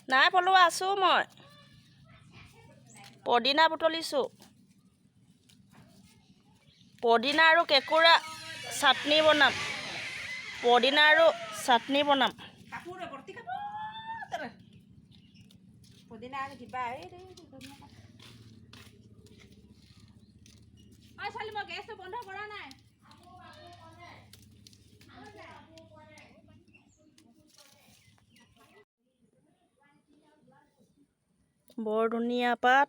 নাই পলোৱা আছোঁ মই পদিনা বুটলিছোঁ পদিনা আৰু কেঁকুৰা চাটনি বনাম পদিনা আৰু চাটনি বনাম পদিনা আৰু কিবা ছোৱালী মই গেছটো বন্ধ কৰা নাই বৰ ধুনীয়া পাত